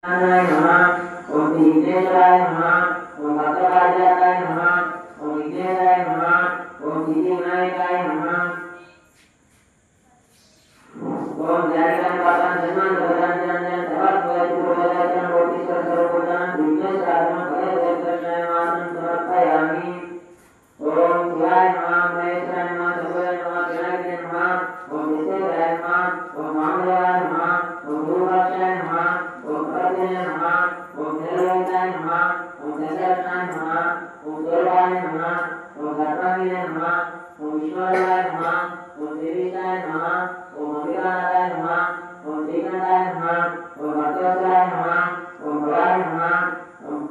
नमः ओम विघ्नेश्वराय नमः ओम भद्रकालिकाय नमः ओम विघ्नेश्वराय नमः ओम सिद्धिविनायकाय नमः ओम जानिकां पापां जन्मां भगवान् जन्मं सर्वत्र पूर्वजन्म कोटिश्वर सर्वभूतानां विघ्नेश्वराय नमः भगवते मानं समर्पयामि ओम शिवाय नमः महेश्वराय नमः सर्वदेवाय नमः विनायकाय नमः ओम विश्वेश्वराय नमः ओम महादेवाय नमः ओम गुरुपक्षाय नमः ओम प्रभुवे नमः ओम निरवैताय नमः ओम दशरथाय नमः ओम गौरवाय नमः ओम धर्माय नमः ओम विष्णुवाय नमः ओम देवीशाय नमः ओम अभिरानाय नमः ओम श्रीकंठाय नमः ओम भक्तवत्सलाय नमः ओम भवाय नमः ओम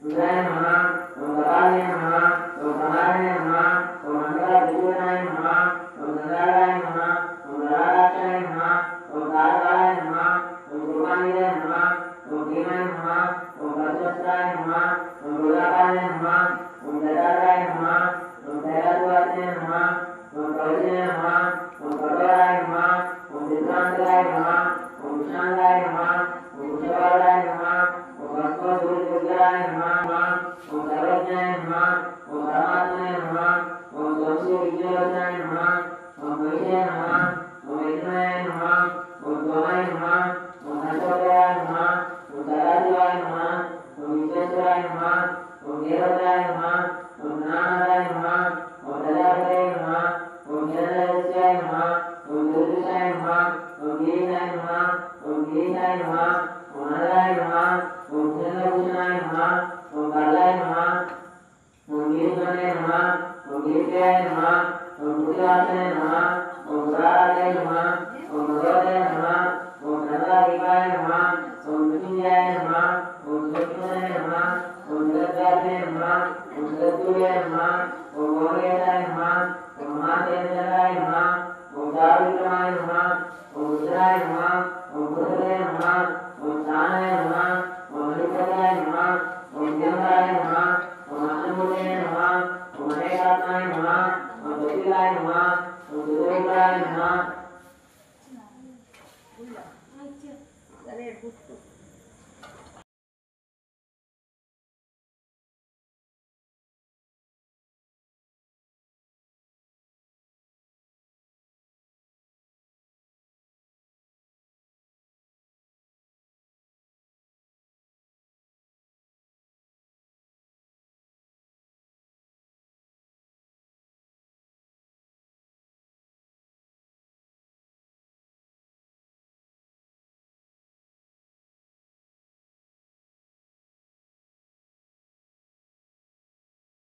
रुद्राय नमः ओम कपालाय नमः ओम समाराय नमः ओम मंगलाभूषणाय नमः ओम गंगाधराय नमः ओम राधाक्षाय नमः ओम तारकाय नमः ओम रूपानिधे नमः ओम भीमाय नमः ओम परशुराय नमः ओम गुलाबाय नमः ओम दशाधाराय नमः ओम दैवत्वाय नमः ओम कवचाय नमः ओम कठोराय नमः ओम विक्रांताय नमः ओम विशालाय नमः ओम कुशवाय नमः ओम भस्मसूर्यपुत्राय नमः ओम सर्वज्ञाय नमः ओम परमात्मने नमः ओम संस्कृतविद्यावसाय नमः ओम वैश्याय नमः ओम विष्णुवे नमः ओम सोमाय नमः ओम हर्षवर्धनाय नमः ओम सदाशिवाय नमः ओम विश्वेश्वराय नमः ओम देवताय नमः ओम ज्ञानाय नमः ओम प्रजापतये नमः ओम जगदीशाय नमः ओम ज्योतिषाय नमः ओम गिरीशाय नमः ओम गिरीशाय नमः ओम अनलाय नमः ओम चंद्रभूषणाय नमः ओम कालाय नमः ओम गिरीशने नमः ओम गिरीशाय नमः ओम पुत्रवासने नमः ओम पुराराय नमः ओम भगवते नमः ओम नंदादीपाय नमः ओम मृत्युंजयाय नमः ओम सुखमने नमः ओम जगद्धात्रे नमः ओम जगद्गुरुवे नमः ओम मोहकेशाय नमः ओम महादेवचंद्राय नमः ओम दारुविक्रमाय नमः ओम रुद्राय नमः ओम पुरुषे नमः ओम स्थानाय नमः ओम हरिप्रदाय नमः ओम दिगंबराय नमः ओम अष्टमूर्तये नमः ओम अनेकात्माय नमः ओम ज्योतिर्गाय नमः ओम ज्योतिर्गाय नमः